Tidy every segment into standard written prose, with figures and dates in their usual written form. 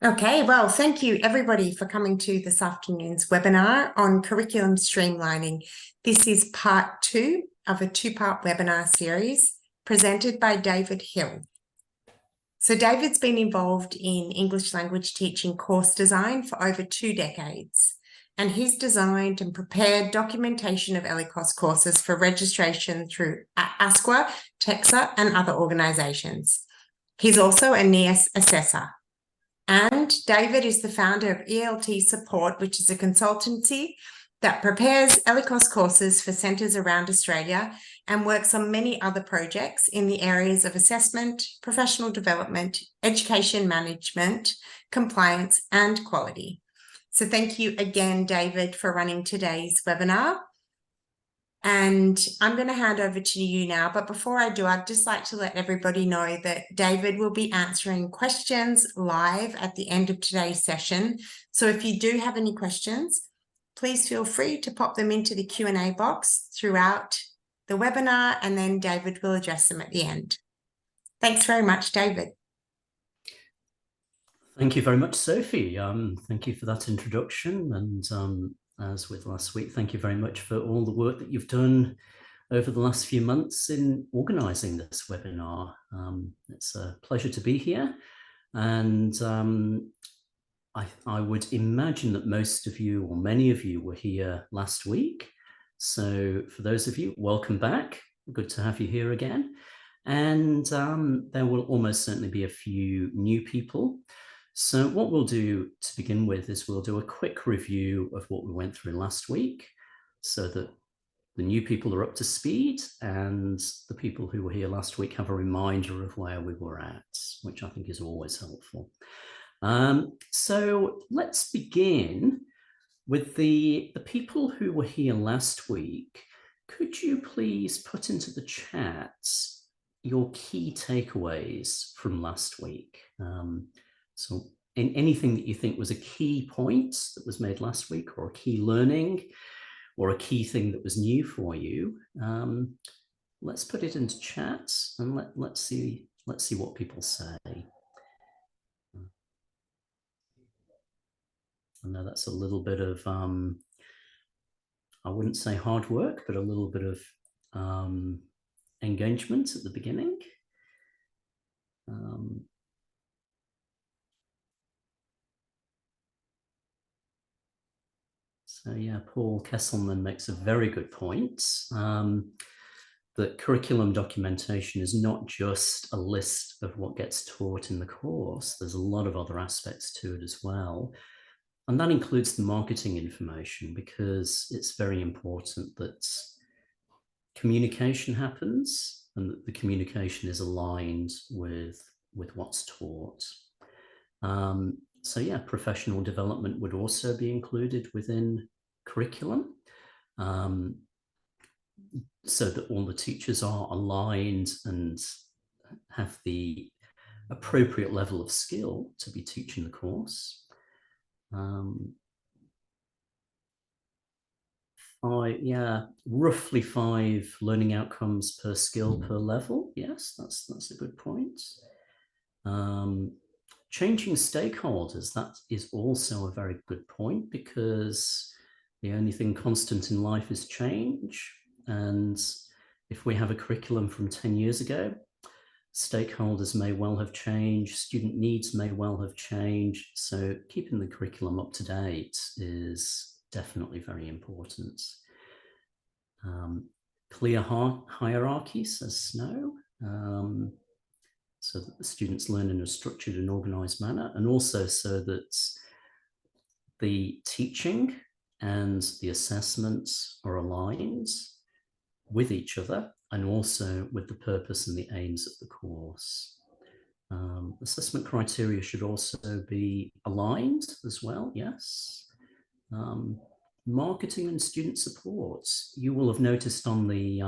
Okay, well, thank you everybody for coming to this afternoon's webinar on curriculum streamlining. This is part two of a two-part webinar series presented by David Hill. So David's been involved in English language teaching course design for over 2 decades, and he's designed and prepared documentation of ELICOS courses for registration through ASQA, TEXA, and other organisations. He's also a NEAS assessor. And David is the founder of ELT Support, which is a consultancy that prepares ELICOS courses for centres around Australia and works on many other projects in the areas of assessment, professional development, education management, compliance, and quality. So thank you again, David, for running today's webinar. And I'm going to hand over to you now. But before I do, I'd just like to let everybody know that David will be answering questions live at the end of today's session. So if you do have any questions, please feel free to pop them into the Q&A box throughout the webinar, and then David will address them at the end. Thanks very much, David. Thank you very much, Sophie. Thank you for that introduction. And as with last week, thank you very much for all the work that you've done over the last few months in organising this webinar. It's a pleasure to be here. And I would imagine that most of you, or many of you, were here last week. So for those of you, welcome back. Good to have you here again. And there will almost certainly be a few new people. So what we'll do to begin with is we'll do a quick review of what we went through last week so that the new people are up to speed and the people who were here last week have a reminder of where we were at, which I think is always helpful. So let's begin with the people who were here last week. Could you please put into the chat your key takeaways from last week? So in anything that you think was a key point that was made last week, or a key learning, or a key thing that was new for you, let's put it into chat and let's see what people say. I know that's a little bit of, I wouldn't say hard work, but a little bit of engagement at the beginning. So yeah, Paul Kesselman makes a very good point, that curriculum documentation is not just a list of what gets taught in the course. There's a lot of other aspects to it as well. And that includes the marketing information, because it's very important that communication happens and that the communication is aligned with what's taught. So yeah, professional development would also be included within curriculum, so that all the teachers are aligned and have the appropriate level of skill to be teaching the course. Roughly 5 learning outcomes per skill per level. Yes, that's a good point. Changing stakeholders, that is also a very good point, because the only thing constant in life is change. And if we have a curriculum from 10 years ago, stakeholders may well have changed, student needs may well have changed. So keeping the curriculum up to date is definitely very important. Clear hierarchy, says Snow. So that the students learn in a structured and organized manner, and also so that the teaching and the assessments are aligned with each other and also with the purpose and the aims of the course. Assessment criteria should also be aligned as well, yes. Marketing and student support. You will have noticed on the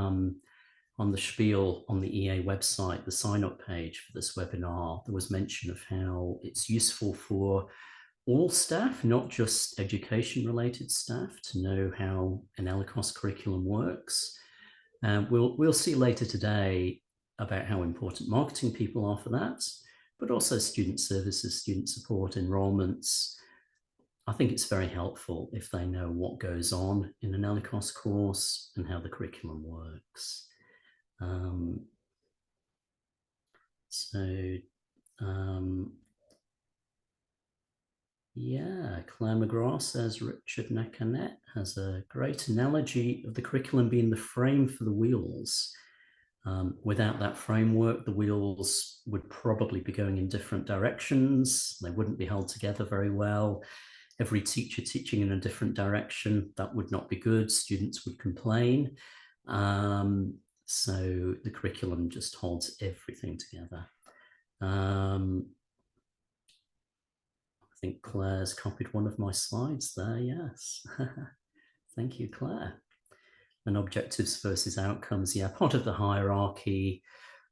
spiel on the EA website, the sign-up page for this webinar, there was mention of how it's useful for all staff, not just education-related staff, to know how an ELICOS curriculum works. We'll see later today about how important marketing people are for that, but also student services, student support, enrolments. I think it's very helpful if they know what goes on in an ELICOS course and how the curriculum works. Yeah, Claire McGraw says Richard Nakanet has a great analogy of the curriculum being the frame for the wheels. Without that framework, the wheels would probably be going in different directions. They wouldn't be held together very well. Every teacher teaching in a different direction, that would not be good. Students would complain. So the curriculum just holds everything together. I think Claire's copied one of my slides there, yes. Thank you, Claire. And objectives versus outcomes, yeah, part of the hierarchy.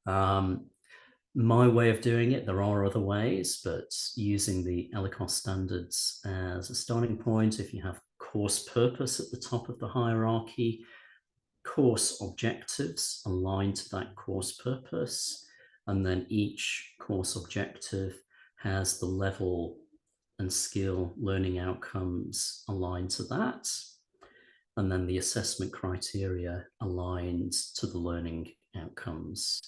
My way of doing it, there are other ways, but using the ELICOS standards as a starting point, if you have course purpose at the top of the hierarchy, course objectives aligned to that course purpose, and then each course objective has the level and skill learning outcomes aligned to that, and then the assessment criteria aligned to the learning outcomes.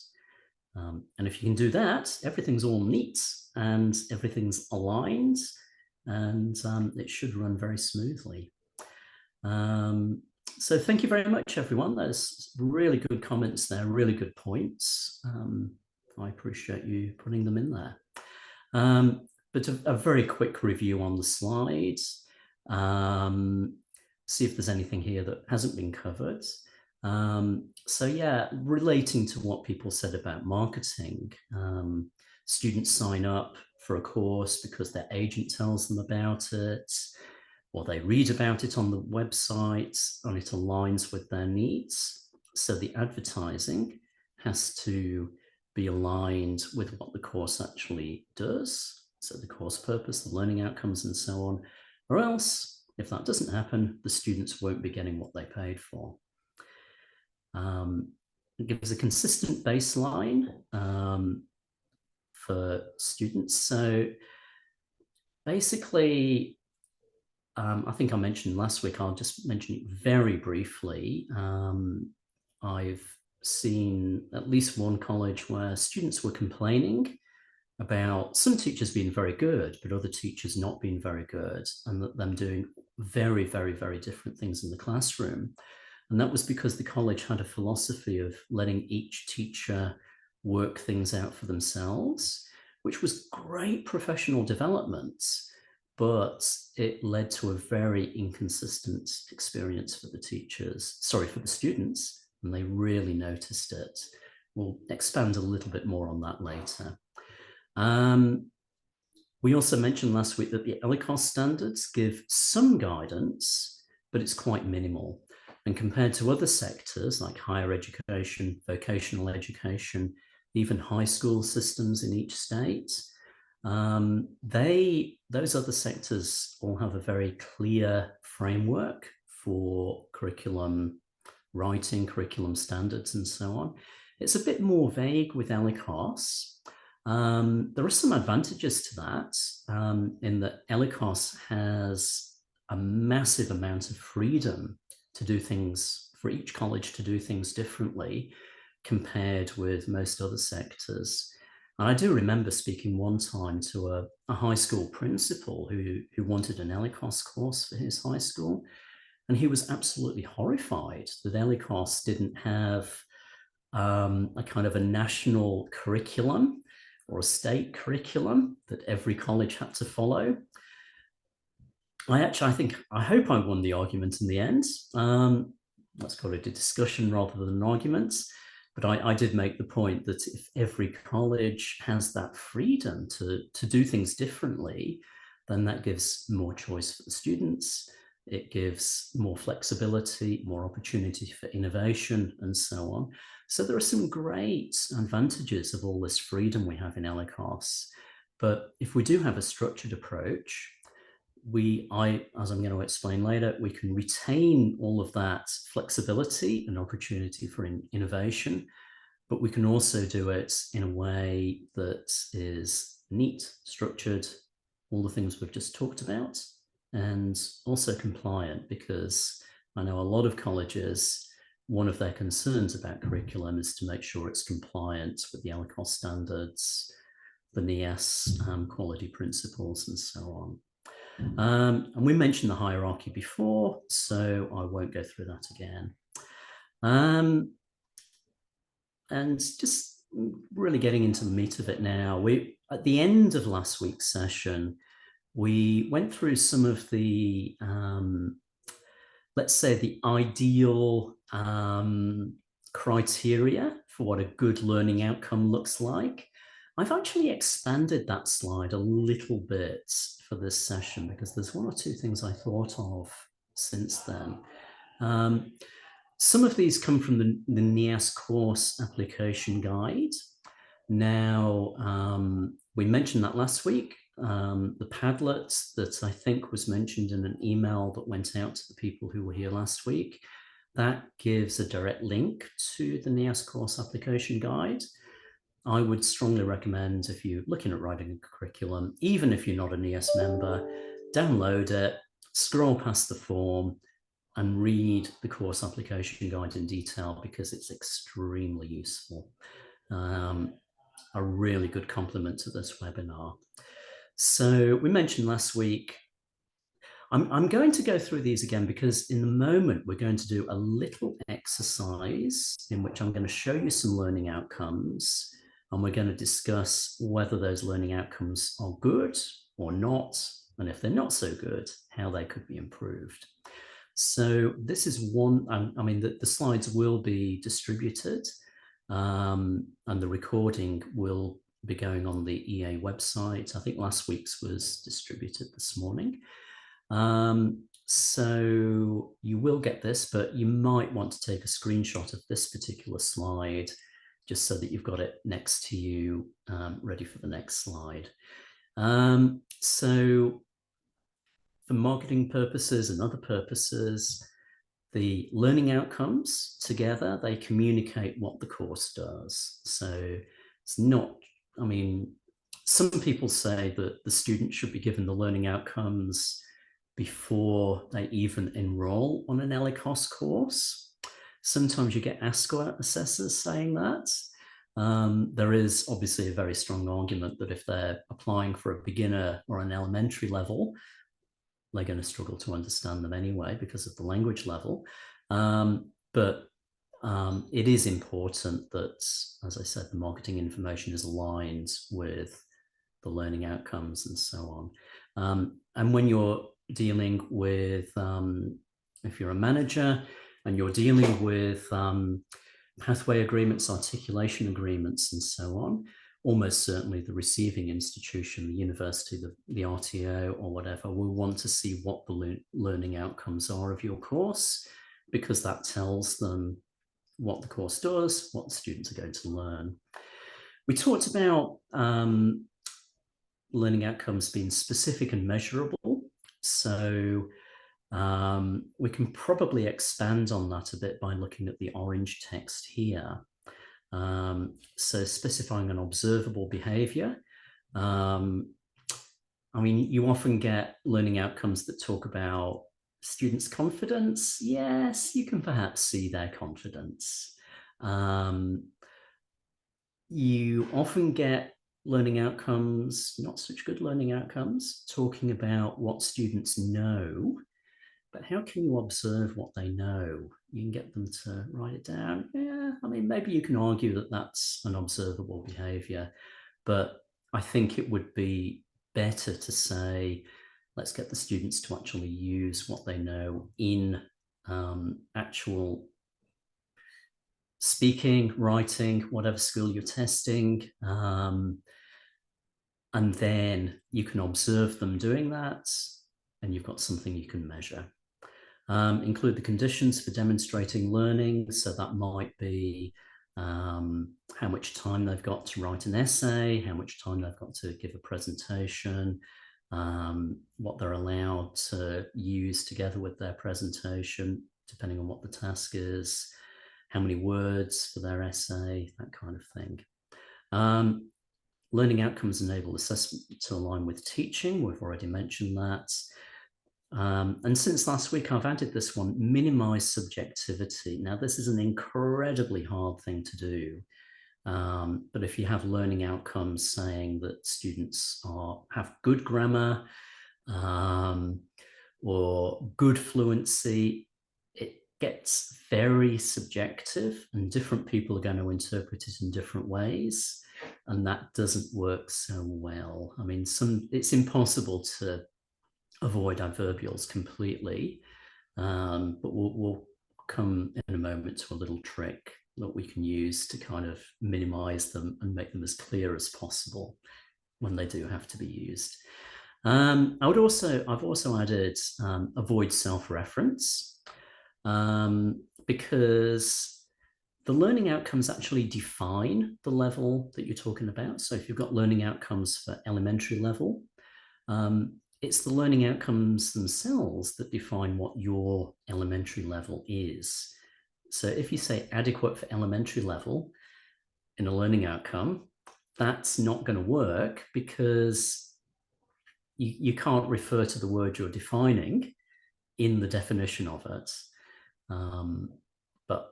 And if you can do that, everything's all neat and everything's aligned, and it should run very smoothly. So thank you very much, everyone. There's really good comments there, really good points. I appreciate you putting them in there. But a very quick review on the slides. See if there's anything here that hasn't been covered. So yeah, relating to what people said about marketing, students sign up for a course because their agent tells them about it, or they read about it on the website and it aligns with their needs. So the advertising has to be aligned with what the course actually does. So the course purpose, the learning outcomes, and so on. Or else, if that doesn't happen, the students won't be getting what they paid for. It gives a consistent baseline for students. So basically, I think I mentioned last week, I'll just mention it very briefly. I've seen at least one college where students were complaining about some teachers being very good, but other teachers not being very good, and them doing very, very, very different things in the classroom. And that was because the college had a philosophy of letting each teacher work things out for themselves, which was great professional development, but it led to a very inconsistent experience for the teachers, sorry, for the students, and they really noticed it. We'll expand a little bit more on that later. We also mentioned last week that the ELICOS standards give some guidance, but it's quite minimal. And compared to other sectors like higher education, vocational education, even high school systems in each state, those other sectors all have a very clear framework for curriculum writing, curriculum standards, and so on. It's a bit more vague with ELICOS. There are some advantages to that, in that ELICOS has a massive amount of freedom to do things, for each college to do things differently compared with most other sectors. And I do remember speaking one time to a high school principal who wanted an ELICOS course for his high school. And he was absolutely horrified that ELICOS didn't have a kind of a national curriculum or a state curriculum that every college had to follow. I hope I won the argument in the end. Let's call it a discussion rather than an argument. But I did make the point that if every college has that freedom to do things differently, then that gives more choice for the students. It gives more flexibility, more opportunity for innovation, and so on. So there are some great advantages of all this freedom we have in ELICOS. But if we do have a structured approach, as I'm going to explain later, we can retain all of that flexibility and opportunity for innovation, but we can also do it in a way that is neat, structured, all the things we've just talked about, and also compliant, because I know a lot of colleges, one of their concerns about curriculum is to make sure it's compliant with the LCOS standards, the NIAS quality principles, and so on. And we mentioned the hierarchy before, so I won't go through that again. And just really getting into the meat of it now, at the end of last week's session, we went through some of the, let's say, the ideal criteria for what a good learning outcome looks like. I've actually expanded that slide a little bit for this session because there's one or two things I thought of since then. Some of these come from the NIAS course application guide. Now, we mentioned that last week. The Padlet that I think was mentioned in an email that went out to the people who were here last week, that gives a direct link to the NIAS course application guide. I would strongly recommend, if you're looking at writing a curriculum, even if you're not a NIAS member, download it, scroll past the form, and read the course application guide in detail because it's extremely useful. A really good complement to this webinar. So we mentioned last week, I'm going to go through these again because in the moment we're going to do a little exercise in which I'm going to show you some learning outcomes, and we're going to discuss whether those learning outcomes are good or not, and if they're not so good, how they could be improved. So this is one, I mean, the slides will be distributed, and the recording will be going on the EA website. I think last week's was distributed this morning. So you will get this, but you might want to take a screenshot of this particular slide just so that you've got it next to you, ready for the next slide. So for marketing purposes and other purposes, the learning outcomes together, they communicate what the course does. So it's not, I mean, some people say that the student should be given the learning outcomes before they even enroll on an LCOS course. Sometimes you get ASCO assessors saying that. There is obviously a very strong argument that if they're applying for a beginner or an elementary level, they're going to struggle to understand them anyway because of the language level. But it is important that, as I said, the marketing information is aligned with the learning outcomes and so on. And when you're dealing with, if you're a manager and you're dealing with pathway agreements, articulation agreements, and so on, almost certainly the receiving institution, the university, the RTO or whatever, will want to see what the learning outcomes are of your course, because that tells them what the course does, what the students are going to learn. We talked about learning outcomes being specific and measurable. So we can probably expand on that a bit by looking at the orange text here. So specifying an observable behavior. I mean, you often get learning outcomes that talk about students' confidence. Yes, you can perhaps see their confidence. You often get learning outcomes, not such good learning outcomes, talking about what students know, but how can you observe what they know? You can get them to write it down. Yeah, I mean, maybe you can argue that that's an observable behavior, but I think it would be better to say, let's get the students to actually use what they know in actual speaking, writing, whatever skill you're testing. And then you can observe them doing that, and you've got something you can measure. Include the conditions for demonstrating learning. So that might be how much time they've got to write an essay, how much time they've got to give a presentation, what they're allowed to use together with their presentation, depending on what the task is, how many words for their essay, that kind of thing. Learning outcomes enable assessment to align with teaching. We've already mentioned that. And since last week, I've added this one, minimize subjectivity. Now, this is an incredibly hard thing to do. But if you have learning outcomes saying that students have good grammar or good fluency, it gets very subjective and different people are going to interpret it in different ways. And that doesn't work so well. I mean, it's impossible to avoid adverbials completely, but we'll come in a moment to a little trick that we can use to kind of minimize them and make them as clear as possible when they do have to be used. I've also added avoid self-reference because the learning outcomes actually define the level that you're talking about. So if you've got learning outcomes for elementary level, it's the learning outcomes themselves that define what your elementary level is. So if you say adequate for elementary level in a learning outcome, that's not going to work because you can't refer to the word you're defining in the definition of it. But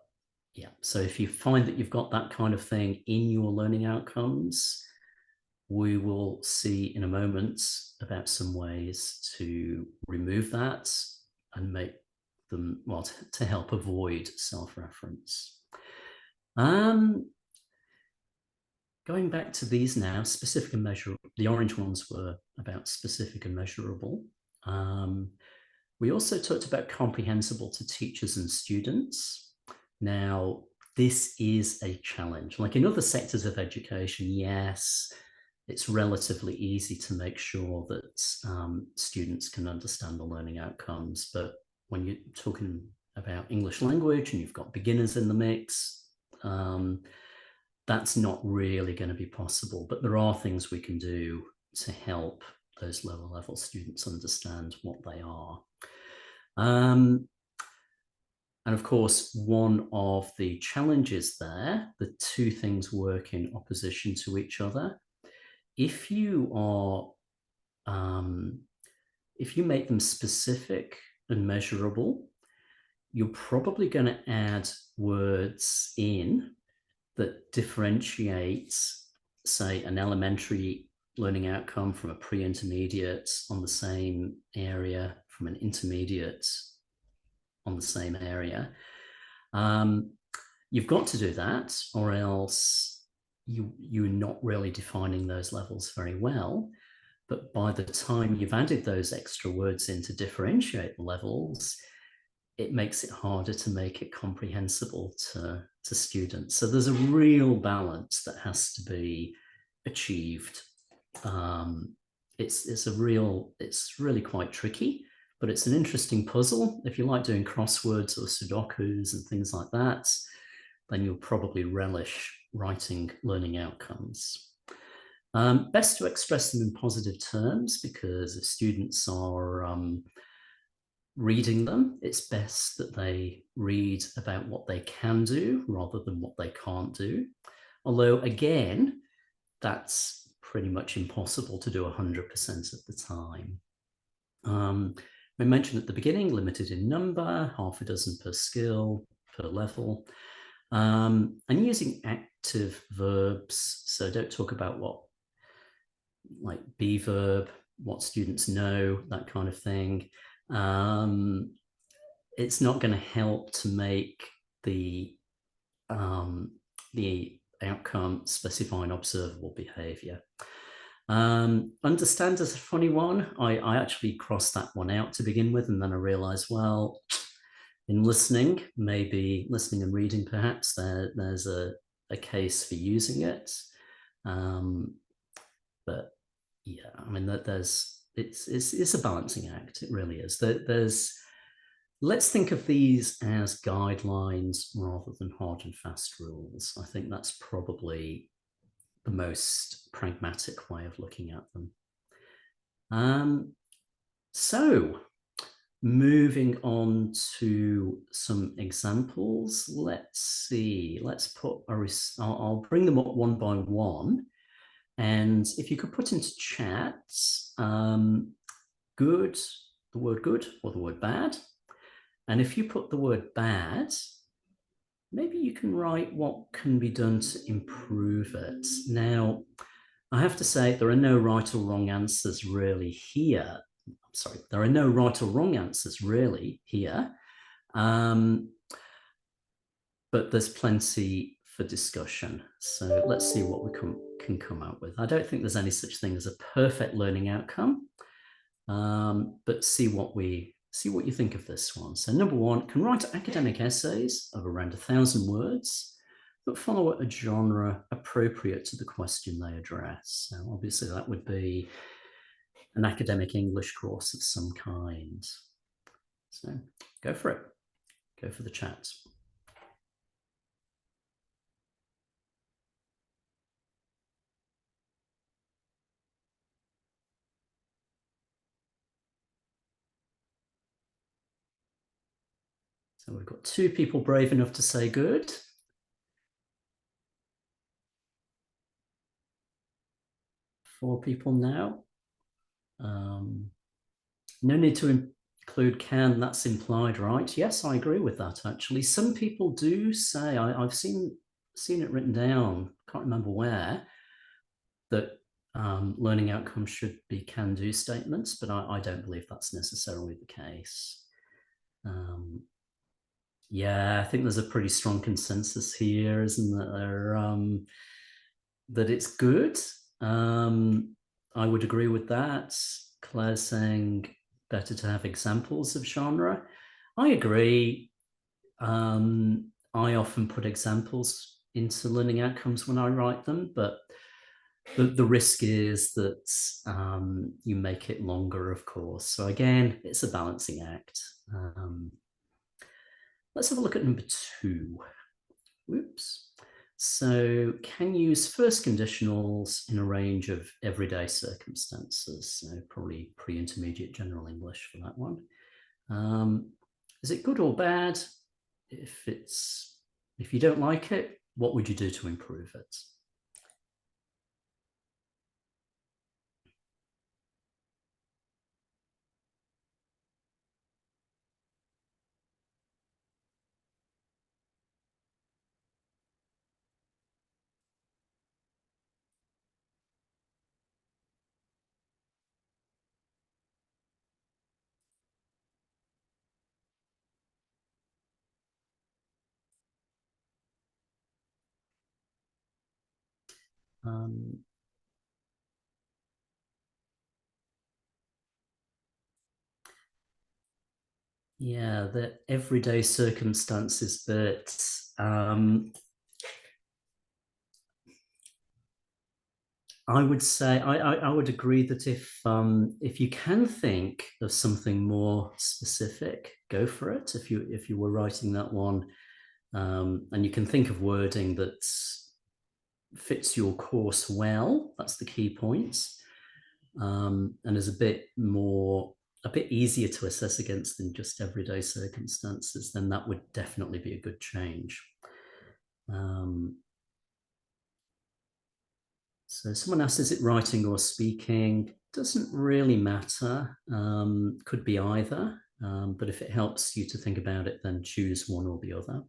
yeah, so if you find that you've got that kind of thing in your learning outcomes, we will see in a moment about some ways to remove that and make them, well, to help avoid self-reference. Going back to these now, specific and measurable, the orange ones were about specific and measurable. We also talked about comprehensible to teachers and students. Now, this is a challenge. Like in other sectors of education, yes, it's relatively easy to make sure that students can understand the learning outcomes. But when you're talking about English language and you've got beginners in the mix, that's not really going to be possible. But there are things we can do to help those lower level students understand what they are. And of course, one of the challenges there, the two things work in opposition to each other. If you make them specific and measurable, you're probably going to add words in that differentiates, say, an elementary learning outcome from a pre-intermediate on the same area, from an intermediate on the same area. You've got to do that, or else you're not really defining those levels very well. But by the time you've added those extra words in to differentiate the levels, it makes it harder to make it comprehensible to students. So there's a real balance that has to be achieved. It's really quite tricky, but it's an interesting puzzle. If you like doing crosswords or Sudokus and things like that, then you'll probably relish writing learning outcomes. Best to express them in positive terms, because if students are reading them, it's best that they read about what they can do rather than what they can't do. Although, again, that's pretty much impossible to do 100% of the time. I mentioned at the beginning, limited in number, half a dozen per skill, per level. And using active verbs, so don't talk about what, like be verb, what students know, that kind of thing. It's not going to help to make the outcome specifying observable behavior. Understand is a funny one. I actually crossed that one out to begin with, and then I realized, well, in listening, maybe listening and reading, perhaps there's a case for using it. But yeah, I mean, it's a balancing act. It really is. Let's think of these as guidelines rather than hard and fast rules. I think that's probably the most pragmatic way of looking at them. So moving on to some examples. Let's see. Let's put I'll bring them up one by one. And if you could put into chat good, the word good or the word bad. And if you put the word bad, maybe you can write what can be done to improve it. Now, I have to say there are no right or wrong answers really here. I'm sorry, there are no right or wrong answers really here. But there's plenty for discussion. So let's see what we can come up with. I don't think there's any such thing as a perfect learning outcome, but see what you think of this one. So number one, can write academic essays of around 1,000 words that follow a genre appropriate to the question they address. So obviously that would be an academic English course of some kind. So go for it. Go for the chat. So we've got 2 people brave enough to say good. 4 people now. No need to include can, that's implied, right? Yes, I agree with that, actually. Some people do say, I've seen it written down, can't remember where, that learning outcomes should be can-do statements, but I don't believe that's necessarily the case. Yeah, I think there's a pretty strong consensus here, isn't there? That it's good. I would agree with that. Claire's saying better to have examples of genre. I agree. I often put examples into learning outcomes when I write them, but the risk is that you make it longer, of course. So again, it's a balancing act. Let's have a look at number 2. Whoops. So can use first conditionals in a range of everyday circumstances. So probably pre-intermediate general English for that one. Is it good or bad? If you don't like it, what would you do to improve it? Yeah, the everyday circumstances, but I would say I would agree that if you can think of something more specific, go for it. If you were writing that one, and you can think of wording that fits your course well, that's the key points, and is a bit easier to assess against than just everyday circumstances, then that would definitely be a good change. So someone asks, is it writing or speaking? Doesn't really matter. Could be either. But if it helps you to think about it, then choose one or the other.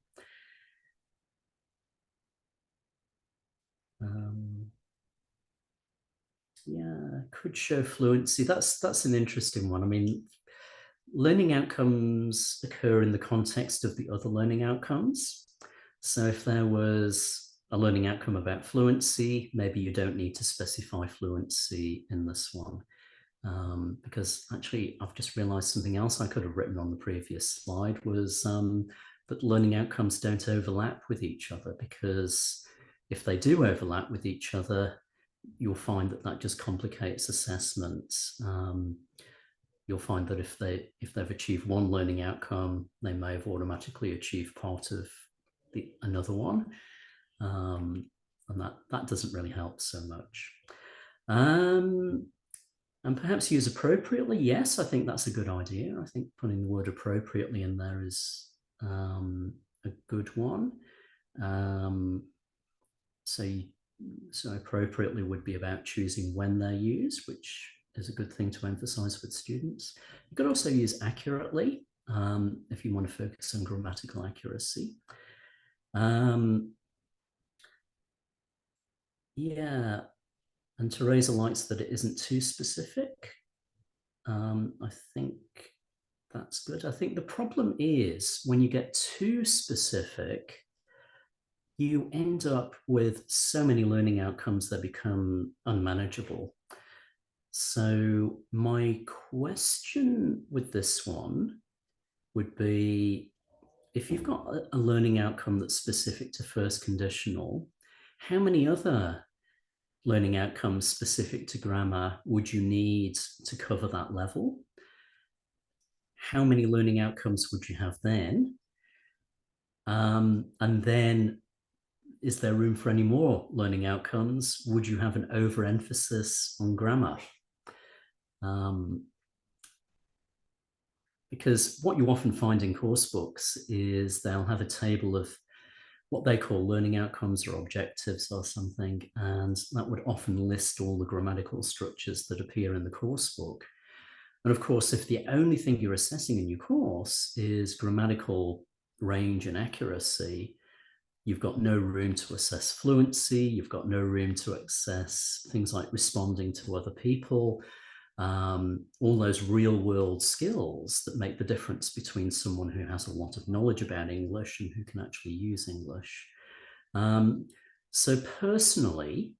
Yeah, could show fluency. That's an interesting one. I mean, learning outcomes occur in the context of the other learning outcomes. So if there was a learning outcome about fluency, maybe you don't need to specify fluency in this one. Because actually, I've just realized something else I could have written on the previous slide was that learning outcomes don't overlap with each other, because if they do overlap with each other, you'll find that just complicates assessment. You'll find that if they've achieved one learning outcome, they may have automatically achieved part of another one, and that doesn't really help so much. And perhaps use appropriately. Yes, I think that's a good idea. I think putting the word appropriately in there is a good one. So, so appropriately would be about choosing when they're used, which is a good thing to emphasize with students. You could also use accurately if you want to focus on grammatical accuracy. Yeah, and Teresa likes that it isn't too specific. I think that's good. I think the problem is when you get too specific, you end up with so many learning outcomes that become unmanageable. So my question with this one would be, if you've got a learning outcome that's specific to first conditional, how many other learning outcomes specific to grammar would you need to cover that level? How many learning outcomes would you have then? And then, is there room for any more learning outcomes? Would you have an overemphasis on grammar? Because what you often find in course books is they'll have a table of what they call learning outcomes or objectives or something, and that would often list all the grammatical structures that appear in the course book. And of course, if the only thing you're assessing in your course is grammatical range and accuracy, you've got no room to assess fluency, you've got no room to assess things like responding to other people, all those real world skills that make the difference between someone who has a lot of knowledge about English and who can actually use English. So personally,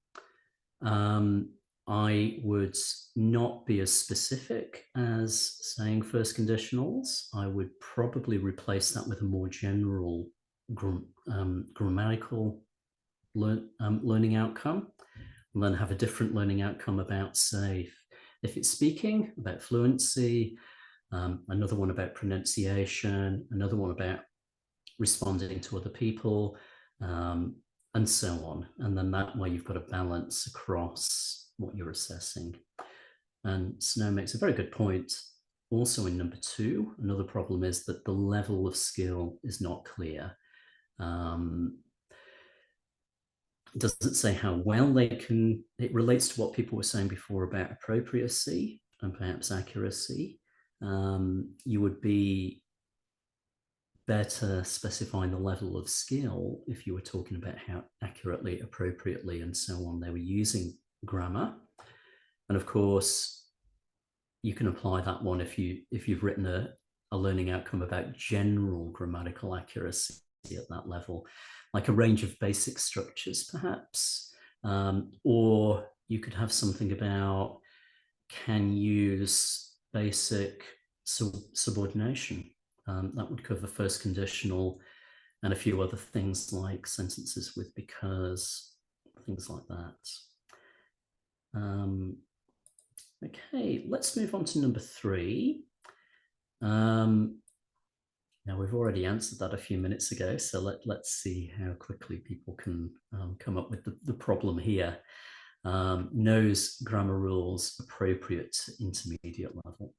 I would not be as specific as saying first conditionals. I would probably replace that with a more general grammatical learning outcome, and then have a different learning outcome about, say, if it's speaking, about fluency, another one about pronunciation, another one about responding to other people, and so on. And then that way you've got a balance across what you're assessing. And Snow makes a very good point. Also in number 2, another problem is that the level of skill is not clear. Doesn't say how well they can, it relates to what people were saying before about appropriacy and perhaps accuracy. You would be better specifying the level of skill if you were talking about how accurately, appropriately, and so on they were using grammar. And of course, you can apply that one if you've written a learning outcome about general grammatical accuracy at that level, like a range of basic structures, perhaps. Or you could have something about can use basic subordination. That would cover first conditional and a few other things like sentences with because, things like that. Okay, let's move on to number 3. Now, we've already answered that a few minutes ago, so let's see how quickly people can come up with the problem here. Knows grammar rules appropriate to intermediate level.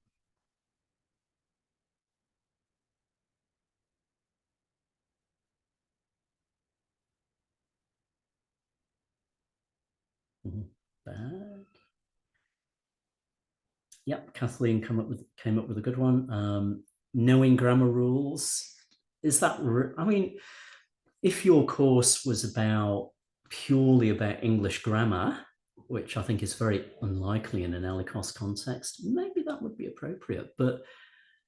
Back. Yep, Kathleen came up with a good one. Knowing grammar rules, is that, I mean, if your course was purely about English grammar, which I think is very unlikely in an ELICOS context, maybe that would be appropriate. But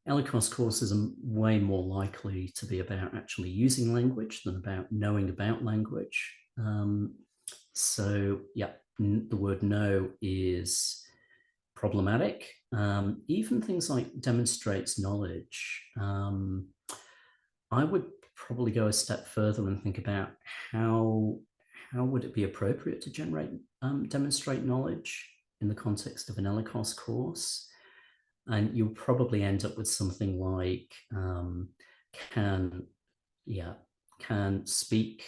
ELICOS courses are way more likely to be about actually using language than about knowing about language. So yeah, the word know is problematic. Even things like demonstrates knowledge. I would probably go a step further and think about how would it be appropriate to demonstrate knowledge in the context of an ELICOS course. And you'll probably end up with something like can speak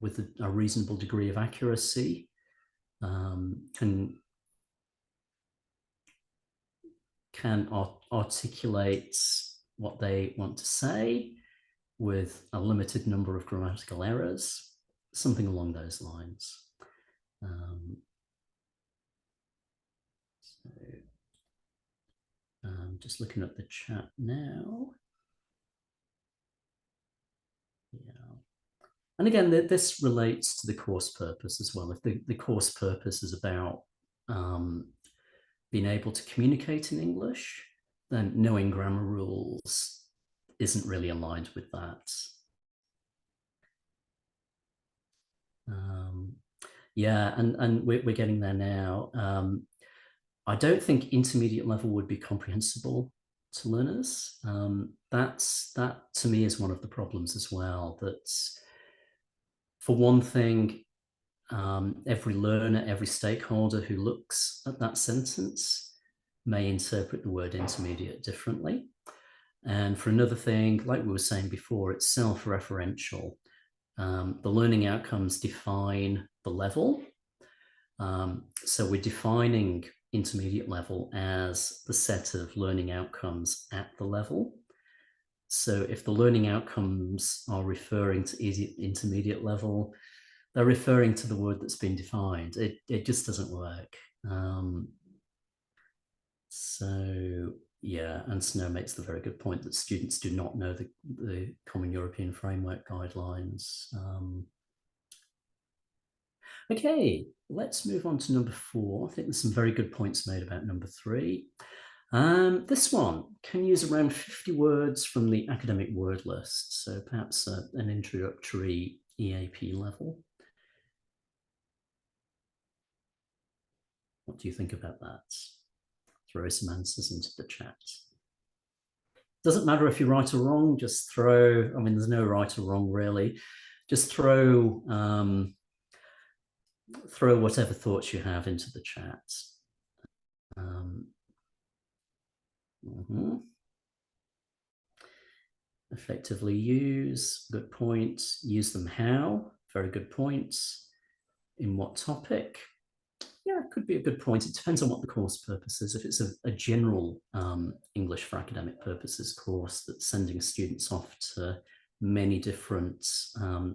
with a reasonable degree of accuracy, can can articulate what they want to say with a limited number of grammatical errors, something along those lines. So just looking at the chat now. Yeah. And again, this relates to the course purpose as well. If the course purpose is about being able to communicate in English, then knowing grammar rules isn't really aligned with that. Yeah, and we're getting there now. I don't think intermediate level would be comprehensible to learners. That to me is one of the problems as well. That for one thing, every learner, every stakeholder who looks at that sentence may interpret the word intermediate differently. And for another thing, like we were saying before, it's self-referential. The learning outcomes define the level. So we're defining intermediate level as the set of learning outcomes at the level. So if the learning outcomes are referring to intermediate level, they're referring to the word that's been defined. It just doesn't work. So yeah, and Snow makes the very good point that students do not know the Common European Framework guidelines. Okay, let's move on to number 4. I think there's some very good points made about number 3. This one can use around 50 words from the academic word list, so perhaps an introductory EAP level. What do you think about that? Throw some answers into the chat. Doesn't matter if you're right or wrong, just throw, I mean, there's no right or wrong really. Just throw whatever thoughts you have into the chat. Effectively use, good point. Use them how, very good point. In what topic? Yeah, it could be a good point. It depends on what the course purpose is. If it's a general English for academic purposes course that's sending students off to many different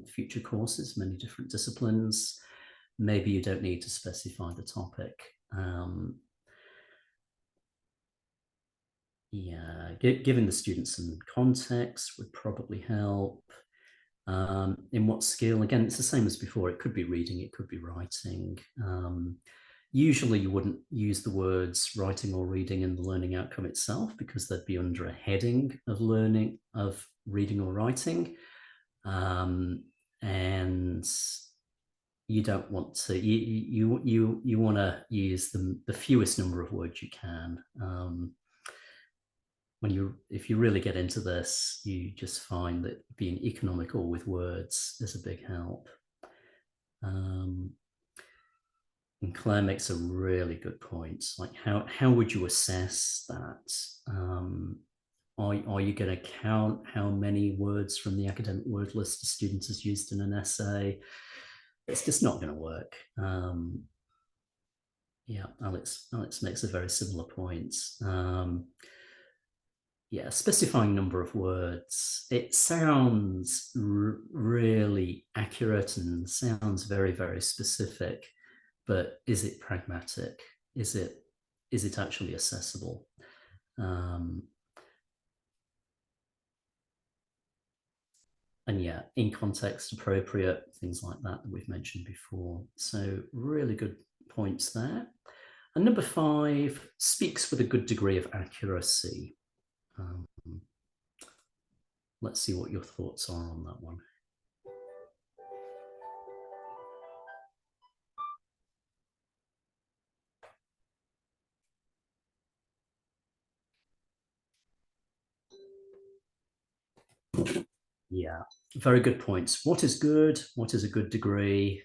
future courses, many different disciplines, maybe you don't need to specify the topic. Yeah, giving the students some context would probably help. In what skill? Again, it's the same as before. It could be reading, it could be writing. Usually you wouldn't use the words writing or reading in the learning outcome itself because they'd be under a heading of learning, of reading or writing. And you don't want to, you want to use the fewest number of words you can. If you really get into this, you just find that being economical with words is a big help. And Claire makes a really good point. Like, how would you assess that? Are you going to count how many words from the academic word list a student has used in an essay? It's just not going to work. Yeah, Alex makes a very similar point. Yeah, specifying number of words. It sounds really accurate and sounds very, very specific, but is it pragmatic? Is it actually accessible? And yeah, in context appropriate, things like that we've mentioned before. So really good points there. And number 5, speaks with a good degree of accuracy. Let's see what your thoughts are on that one. Yeah, very good points. What is good? What is a good degree?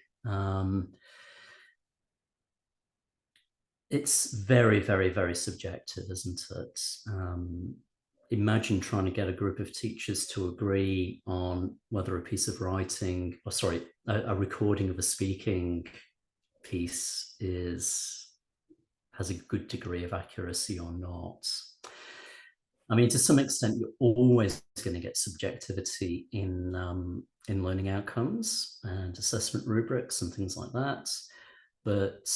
It's very, very, very subjective, isn't it? Imagine trying to get a group of teachers to agree on whether a piece of writing, or sorry, a recording of a speaking piece has a good degree of accuracy or not. I mean, to some extent, you're always going to get subjectivity in learning outcomes and assessment rubrics and things like that. But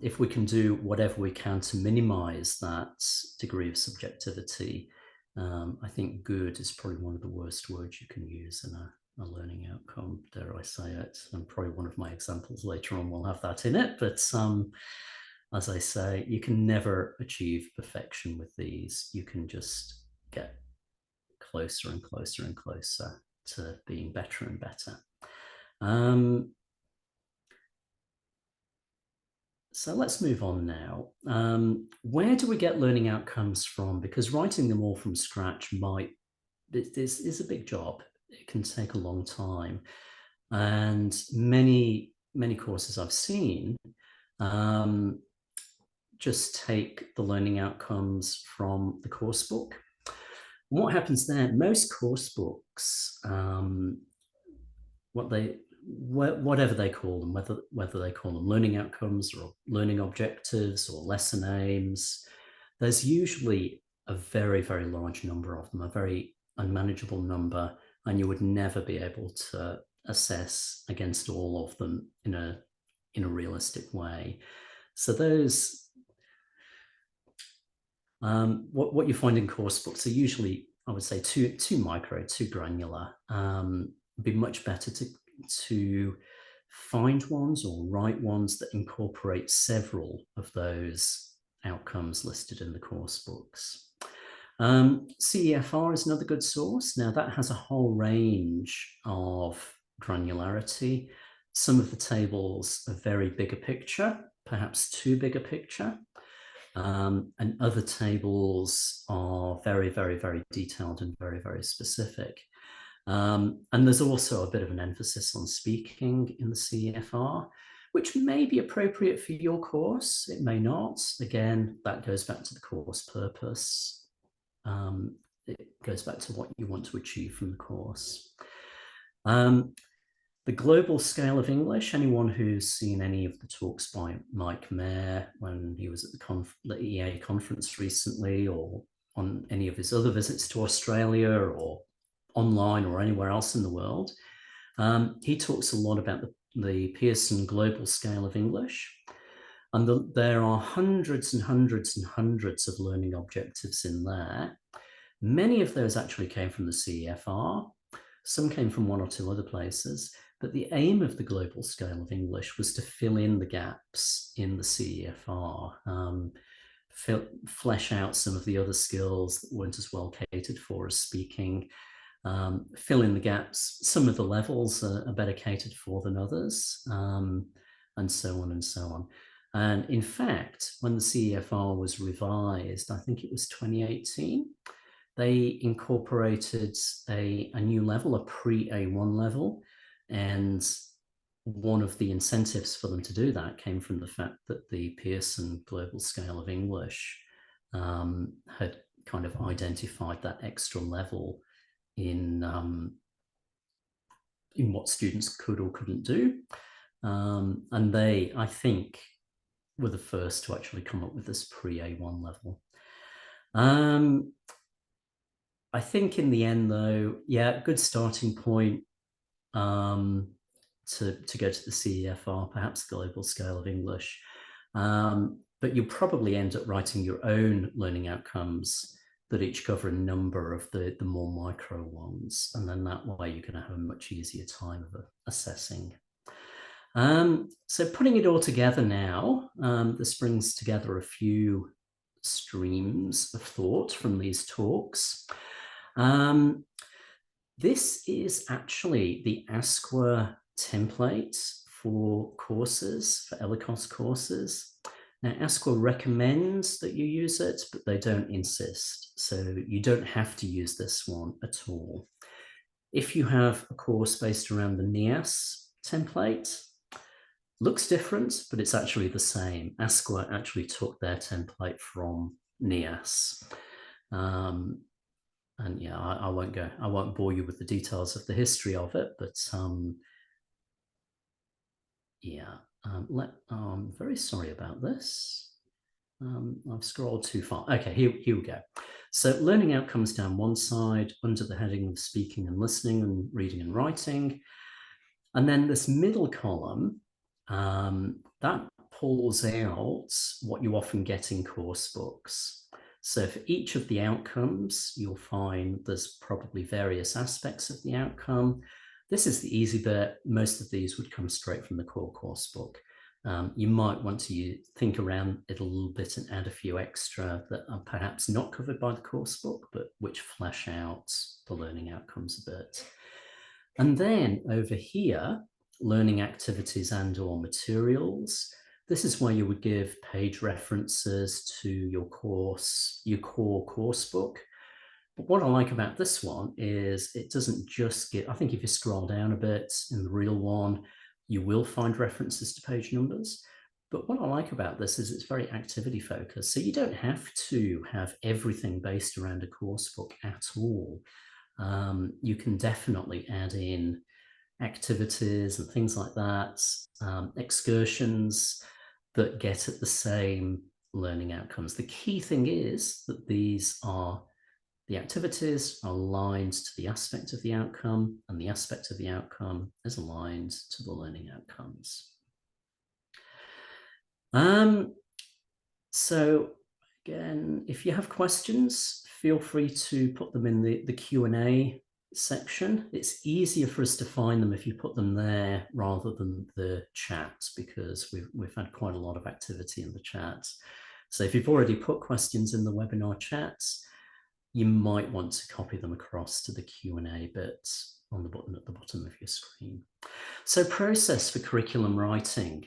if we can do whatever we can to minimize that degree of subjectivity, I think good is probably one of the worst words you can use in a learning outcome, dare I say it. And probably one of my examples later on will have that in it. But as I say, you can never achieve perfection with these. You can just get closer and closer and closer to being better and better. So let's move on now. Where do we get learning outcomes from? Because writing them all from scratch is a big job. It can take a long time. And many courses I've seen just take the learning outcomes from the course book. What happens there? Most course books, whatever they call them, whether they call them learning outcomes or learning objectives or lesson aims, there's usually a very, very large number of them, a very unmanageable number, and you would never be able to assess against all of them in a realistic way. So those, what you find in course books are usually, I would say, too micro, too granular. It'd be much better to find ones or write ones that incorporate several of those outcomes listed in the course books. CEFR is another good source. Now that has a whole range of granularity. Some of the tables are very big a picture, perhaps too big a picture. And other tables are very, very, very detailed and very, very specific. And there's also a bit of an emphasis on speaking in the CEFR, which may be appropriate for your course. It may not. Again, that goes back to the course purpose. It goes back to what you want to achieve from the course. The global scale of English, anyone who's seen any of the talks by Mike Mayer when he was at the EA conference recently, or on any of his other visits to Australia or online or anywhere else in the world, he talks a lot about the Pearson global scale of English. And there are hundreds and hundreds and hundreds of learning objectives in there. Many of those actually came from the CEFR. Some came from one or two other places. But the aim of the global scale of English was to fill in the gaps in the CEFR, flesh out some of the other skills that weren't as well catered for as speaking, fill in the gaps. Some of the levels are better catered for than others, and so on and so on. And in fact, when the CEFR was revised, I think it was 2018, they incorporated a new level, a pre-A1 level. And one of the incentives for them to do that came from the fact that the Pearson Global Scale of English had kind of identified that extra level in what students could or couldn't do. And they, I think, were the first to actually come up with this pre-A1 level. I think in the end, though, yeah, good starting point. To go to the CEFR, perhaps global scale of English. But you'll probably end up writing your own learning outcomes that each cover a number of the more micro ones. And then that way you're going to have a much easier time of assessing. So putting it all together now, this brings together a few streams of thought from these talks. This is actually the ASQA template for courses, for ELICOS courses. Now, ASQA recommends that you use it, but they don't insist. So you don't have to use this one at all. If you have a course based around the NIAS template, looks different, but it's actually the same. ASQA actually took their template from NIAS. And yeah, I won't bore you with the details of the history of it, but yeah, I'm very sorry about this. I've scrolled too far. Okay, here we go. So learning outcomes down one side under the heading of speaking and listening and reading and writing. And then this middle column, that pulls out what you often get in course books. So for each of the outcomes, you'll find there's probably various aspects of the outcome. This is the easy bit. Most of these would come straight from the core course book. You might want to think around it a little bit and add a few extra that are perhaps not covered by the course book, but which flesh out the learning outcomes a bit. And then over here, learning activities and or materials. This is where you would give page references to your course, your core course book. But what I like about this one is it doesn't just give, I think if you scroll down a bit in the real one, you will find references to page numbers. But what I like about this is it's very activity focused. So you don't have to have everything based around a course book at all. You can definitely add in activities and things like that, excursions that get at the same learning outcomes. The key thing is that these are, the activities are aligned to the aspect of the outcome, and the aspect of the outcome is aligned to the learning outcomes. So again, if you have questions, feel free to put them in the Q&A section. It's easier for us to find them if you put them there rather than the chat, because we've had quite a lot of activity in the chat. So if you've already put questions in the webinar chat, you might want to copy them across to the Q&A bit on the button at the bottom of your screen. So process for curriculum writing.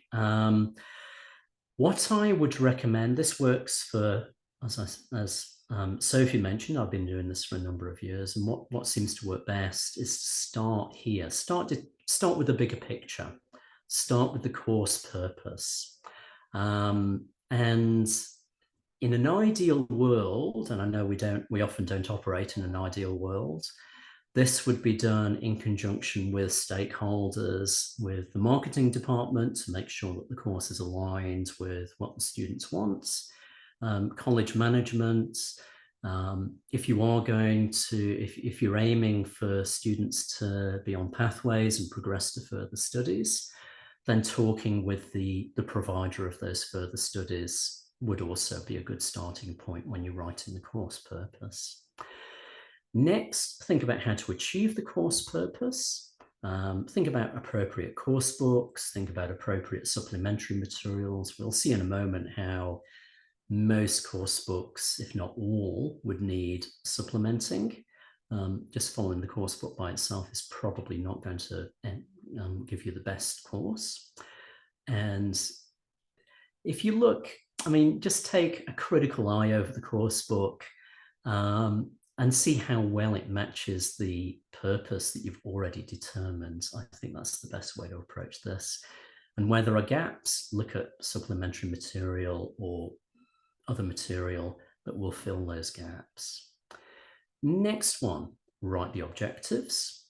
What I would recommend, this works for, as Sophie mentioned, I've been doing this for a number of years, and what seems to work best is to start here. Start with the bigger picture. Start with the course purpose. And in an ideal world, and I know we often don't operate in an ideal world, this would be done in conjunction with stakeholders, with the marketing department to make sure that the course is aligned with what the students want, college management. If you are going to, if you're aiming for students to be on pathways and progress to further studies, then talking with the provider of those further studies would also be a good starting point when you're writing the course purpose. Next, think about how to achieve the course purpose. Think about appropriate course books, think about appropriate supplementary materials. We'll see in a moment how most course books, if not all, would need supplementing. Just following the course book by itself is probably not going to give you the best course. And if you look, I mean, just take a critical eye over the course book and see how well it matches the purpose that you've already determined. I think that's the best way to approach this. And where there are gaps, look at supplementary material or other material that will fill those gaps. Next one, write the objectives.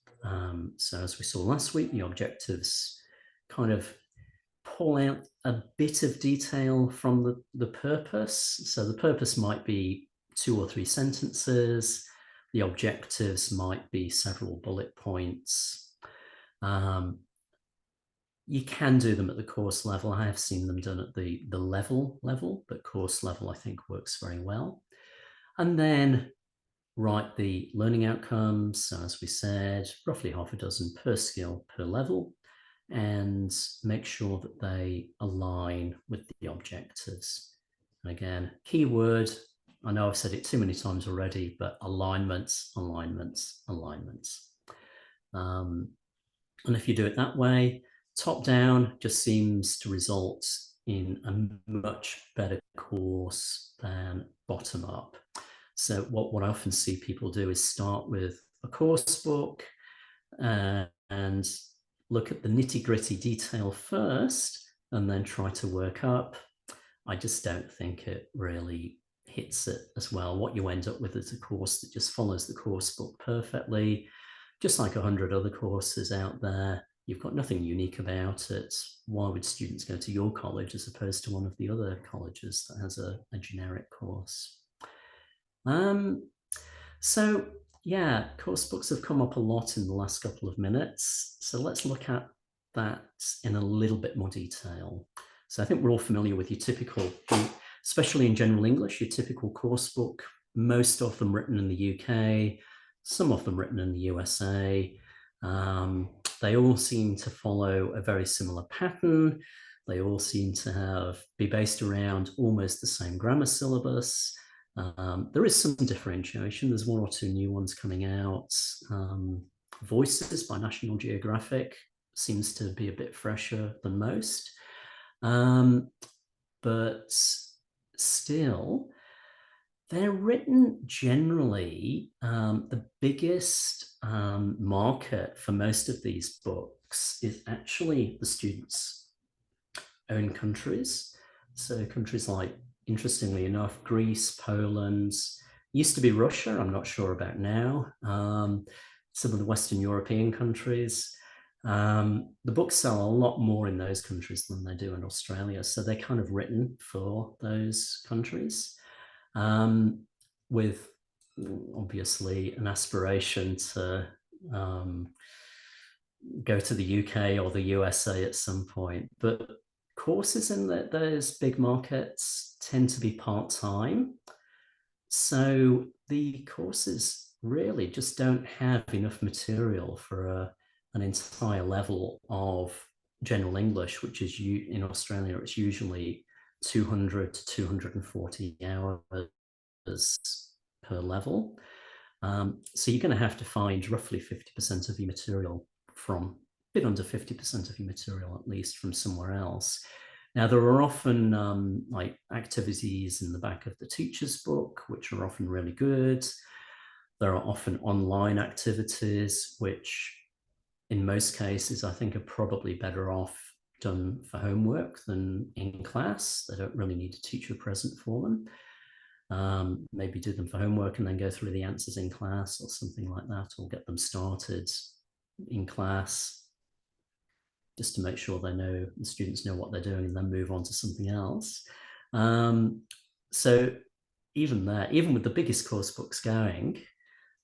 So as we saw last week, the objectives kind of pull out a bit of detail from the purpose. So the purpose might be 2 or 3 sentences. The objectives might be several bullet points. You can do them at the course level. I have seen them done at the level, but course level I think works very well. And then write the learning outcomes. So as we said, roughly half a dozen per skill per level, and make sure that they align with the objectives. And again, keyword, I know I've said it too many times already, but alignments, alignments, alignments. And if you do it that way, top down just seems to result in a much better course than bottom up. So what I often see people do is start with a course book and look at the nitty-gritty detail first and then try to work up. I just don't think it really hits it as well. What you end up with is a course that just follows the course book perfectly, just like 100 other courses out there. You've got nothing unique about it. Why would students go to your college as opposed to one of the other colleges that has a generic course? So yeah, course books have come up a lot in the last couple of minutes. So let's look at that in a little bit more detail. So I think we're all familiar with your typical, especially in general English, your typical course book, most of them written in the UK, some of them written in the USA. They all seem to follow a very similar pattern. They all seem to be based around almost the same grammar syllabus. There is some differentiation. There's one or two new ones coming out. Voices by National Geographic seems to be a bit fresher than most. But still, they're written generally, the biggest market for most of these books is actually the students' own countries. So countries like, interestingly enough, Greece, Poland, used to be Russia, I'm not sure about now, some of the Western European countries. The books sell a lot more in those countries than they do in Australia. So they're kind of written for those countries, with obviously an aspiration to go to the UK or the USA at some point. But courses in those big markets tend to be part-time. So the courses really just don't have enough material for an entire level of general English, which is in Australia, it's usually 200 to 240 hours per level. So you're going to have to find roughly 50% of your material from, a bit under 50% of your material at least, from somewhere else. Now, there are often like activities in the back of the teacher's book, which are often really good. There are often online activities, which in most cases, I think are probably better off done for homework than in class. They don't really need a teacher present for them. Maybe do them for homework and then go through the answers in class or something like that, or get them started in class just to make sure the students know what they're doing, and then move on to something else. So even with the biggest course books going,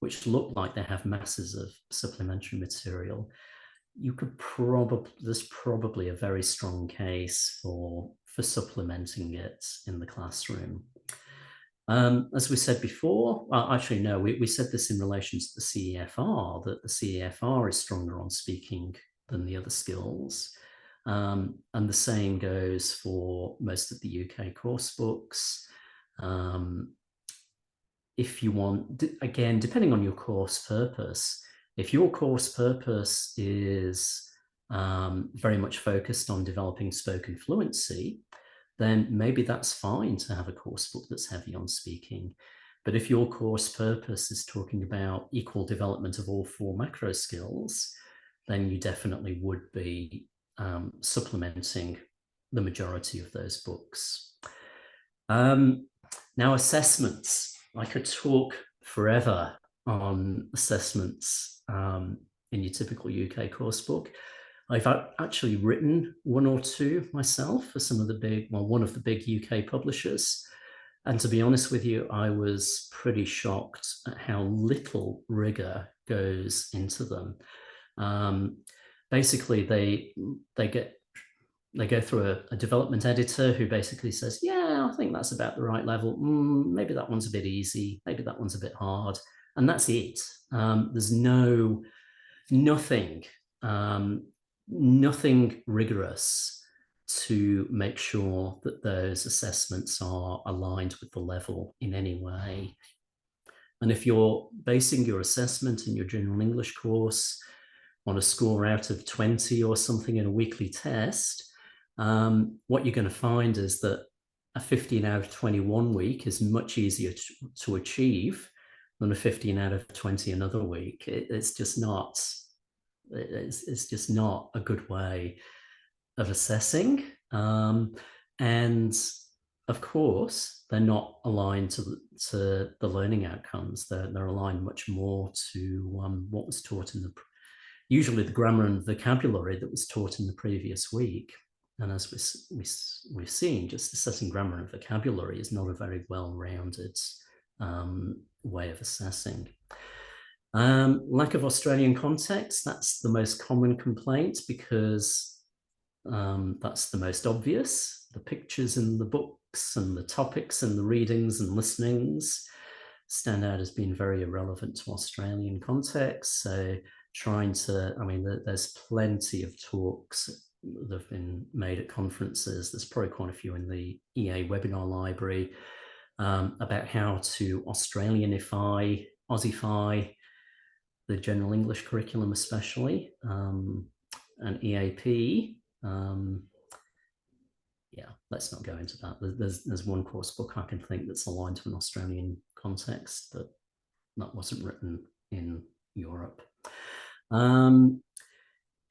which look like they have masses of supplementary material, there's probably a very strong case for supplementing it in the classroom. As we said before, actually, no, we said this in relation to the CEFR, that the CEFR is stronger on speaking than the other skills. And the same goes for most of the UK course books. If you want, again, depending on your course purpose, if your course purpose is very much focused on developing spoken fluency, then maybe that's fine to have a course book that's heavy on speaking. But if your course purpose is talking about equal development of all 4 macro skills, then you definitely would be supplementing the majority of those books. Now, assessments. I could talk forever on assessments in your typical UK course book. I've actually written 1 or 2 myself for one of the big UK publishers. And to be honest with you, I was pretty shocked at how little rigor goes into them. Basically, they go through a development editor who basically says, yeah, I think that's about the right level. Maybe that one's a bit easy. Maybe that one's a bit hard. And that's it. There's nothing rigorous to make sure that those assessments are aligned with the level in any way. And if you're basing your assessment in your general English course on a score out of 20 or something in a weekly test, what you're going to find is that a 15 out of 21 week is much easier to achieve than a 15 out of 20 another week. It's just not a good way of assessing. And of course, they're not aligned to the learning outcomes. They're aligned much more to what was taught usually the grammar and vocabulary that was taught in the previous week. And as we've seen, just assessing grammar and vocabulary is not a very well-rounded way of assessing. Lack of Australian context, that's the most common complaint because that's the most obvious. The pictures in the books and the topics and the readings and listenings stand out as being very irrelevant to Australian context. So trying to, I mean, there's plenty of talks that have been made at conferences. There's probably quite a few in the EA webinar library about how to Australianify, Aussify the general English curriculum, especially, and EAP. Yeah, let's not go into that. There's one course book I can think that's aligned to an Australian context that wasn't written in Europe.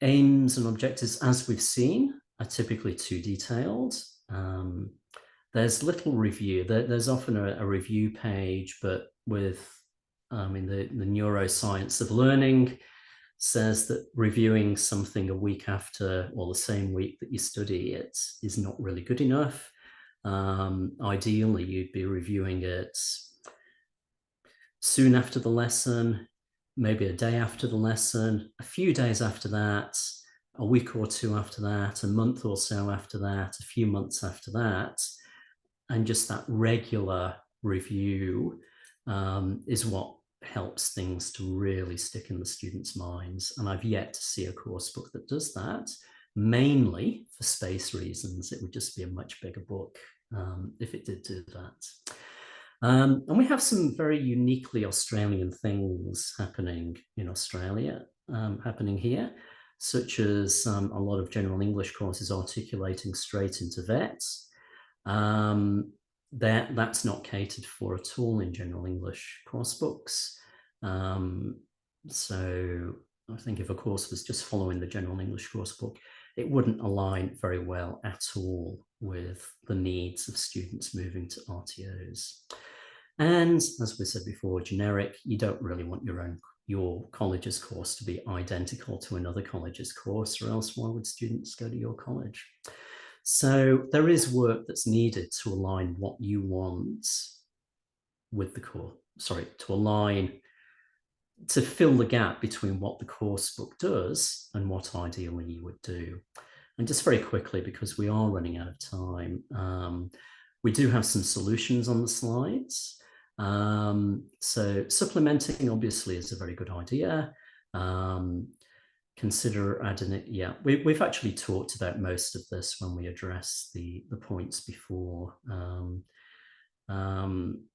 Aims and objectives, as we've seen, are typically too detailed. There's little review. There's often a review page, but with in the neuroscience of learning says that reviewing something a week after or the same week that you study it is not really good enough. Ideally, you'd be reviewing it soon after the lesson, maybe a day after the lesson, a few days after that, a week or two after that, a month or so after that, a few months after that. And just that regular review is what helps things to really stick in the students' minds. And I've yet to see a course book that does that, mainly for space reasons. It would just be a much bigger book if it did do that. And we have some very uniquely Australian things happening in Australia, happening here, such as a lot of general English courses articulating straight into vets. That's not catered for at all in general English course books. So I think if a course was just following the general English course book, it wouldn't align very well at all with the needs of students moving to RTOs. And as we said before, generic, you don't really want your college's course to be identical to another college's course, or else why would students go to your college? So there is work that's needed to align what you want with the course, to fill the gap between what the course book does and what ideally you would do. And just very quickly, because we are running out of time, we do have some solutions on the slides. So supplementing obviously is a very good idea. Consider adding it. Yeah, we've actually talked about most of this when we addressed the points before.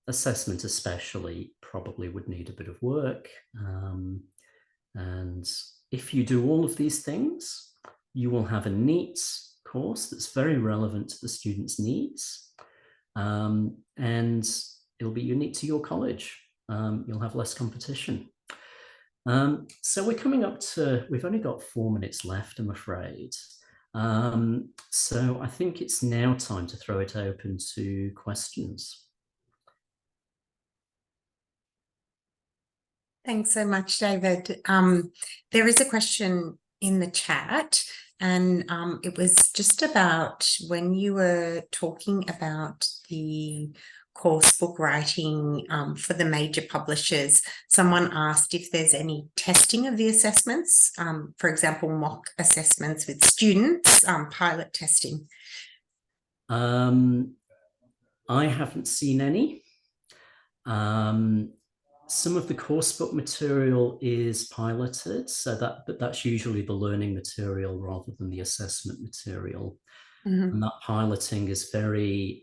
Assessment especially probably would need a bit of work. And if you do all of these things, you will have a neat course that's very relevant to the students' needs. And it'll be unique to your college. You'll have less competition. So we're coming up to, we've only got 4 minutes left, I'm afraid. So I think it's now time to throw it open to questions. Thanks so much, David. There is a question in the chat, and it was just about when you were talking about the course book writing for the major publishers. Someone asked if there's any testing of the assessments, for example, mock assessments with students, pilot testing. I haven't seen any. Some of the course book material is piloted, so that's usually the learning material rather than the assessment material. Mm-hmm. And that piloting is very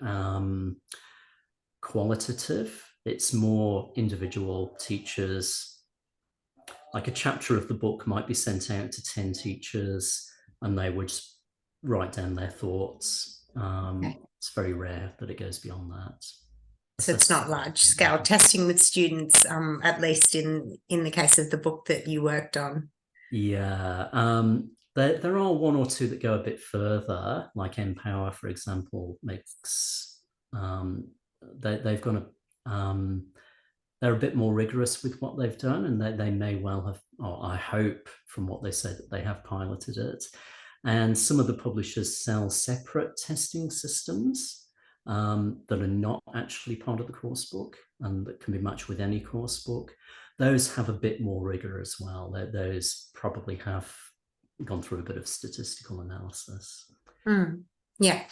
qualitative. It's more individual teachers. Like a chapter of the book might be sent out to 10 teachers and they would write down their thoughts. Okay. It's very rare that it goes beyond that. So it's not large scale testing with students, at least in the case of the book that you worked on. Yeah, there are one or two that go a bit further, like Empower, for example, makes they've gone they're a bit more rigorous with what they've done, and they may well have, or I hope from what they said, that they have piloted it. And some of the publishers sell separate testing systems. that are not actually part of the course book and that can be matched with any course book. Those have a bit more rigor as well. Those probably have gone through a bit of statistical analysis. Mm. Yeah,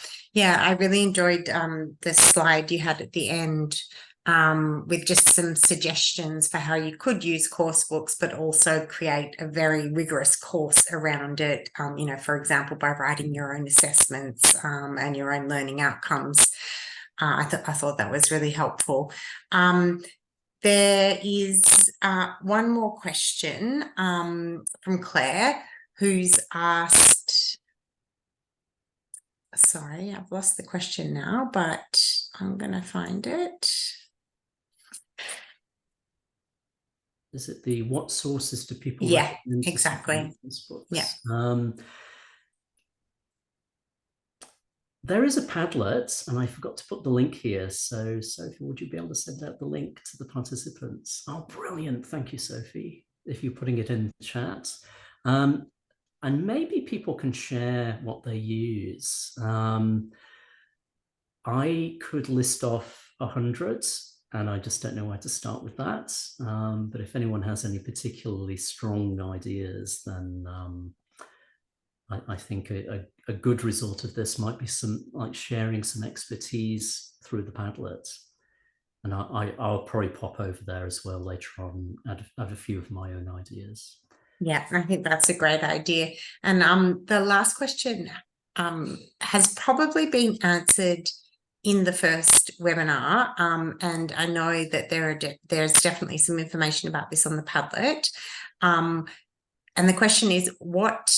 I really enjoyed the slide you had at the end with just some suggestions for how you could use course books, but also create a very rigorous course around it. For example, by writing your own assessments and your own learning outcomes. I thought that was really helpful. There is one more question from Claire, who's asked. Sorry, I've lost the question now, but I'm going to find it. Is it the what sources do people recommend? Exactly. Yeah. There is a Padlet, and I forgot to put the link here. So, Sophie, would you be able to send out the link to the participants? Oh, brilliant. Thank you, Sophie, if you're putting it in the chat. And maybe people can share what they use. I could list off 100, and I just don't know where to start with that. But if anyone has any particularly strong ideas, then I think a good result of this might be some sharing some expertise through the Padlet. And I'll probably pop over there as well later on, add a few of my own ideas. Yeah, I think that's a great idea. And the last question has probably been answered in the first webinar, and I know that there's definitely some information about this on the Padlet. And the question is, what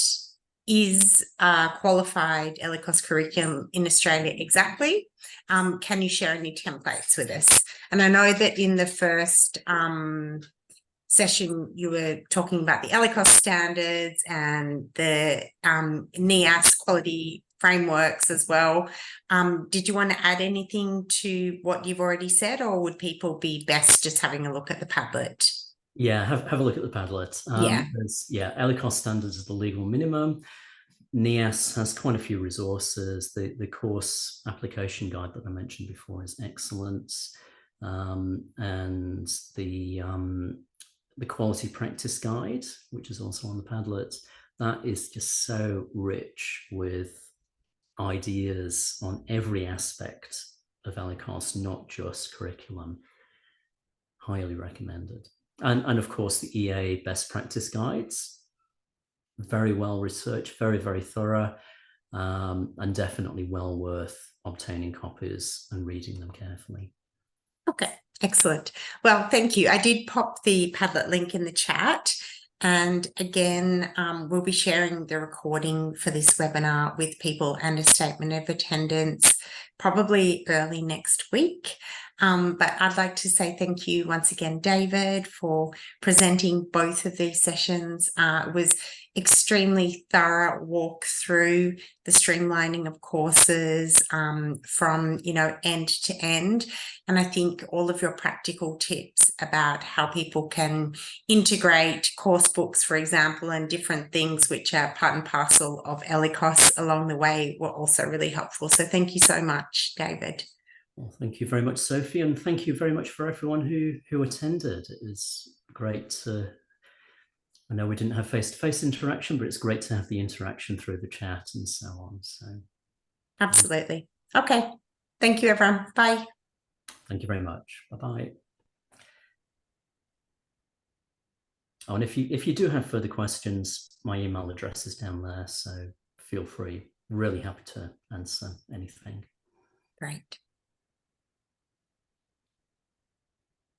is qualified ELICOS curriculum in Australia exactly? Can you share any templates with us? And I know that in the first session you were talking about the ELICOS standards and the NIAS quality frameworks as well. Did you want to add anything to what you've already said, or would people be best just having a look at the Padlet? Yeah, have a look at the Padlet. ELICOS standards is the legal minimum. NIAS has quite a few resources. The course application guide that I mentioned before is excellent. And the quality practice guide, which is also on the Padlet, that is just so rich with ideas on every aspect of ELICOS, not just curriculum. Highly recommended. And of course, the EA best practice guides, very well researched, very, very thorough, and definitely well worth obtaining copies and reading them carefully. Okay, excellent. Well, thank you. I did pop the Padlet link in the chat. And again, we'll be sharing the recording for this webinar with people and a statement of attendance probably early next week. But I'd like to say thank you once again, David, for presenting both of these sessions. It was extremely thorough walk through the streamlining of courses from end to end. And I think all of your practical tips about how people can integrate course books, for example, and different things which are part and parcel of ELICOS along the way were also really helpful. So thank you so much, David. Well, thank you very much, Sophie, and thank you very much for everyone who attended. It was great to, I know we didn't have face-to-face interaction, but it's great to have the interaction through the chat and so on. So absolutely. Okay. Thank you, everyone. Bye. Thank you very much. Bye-bye. Oh, and if you do have further questions, my email address is down there, so feel free. Really happy to answer anything. Great.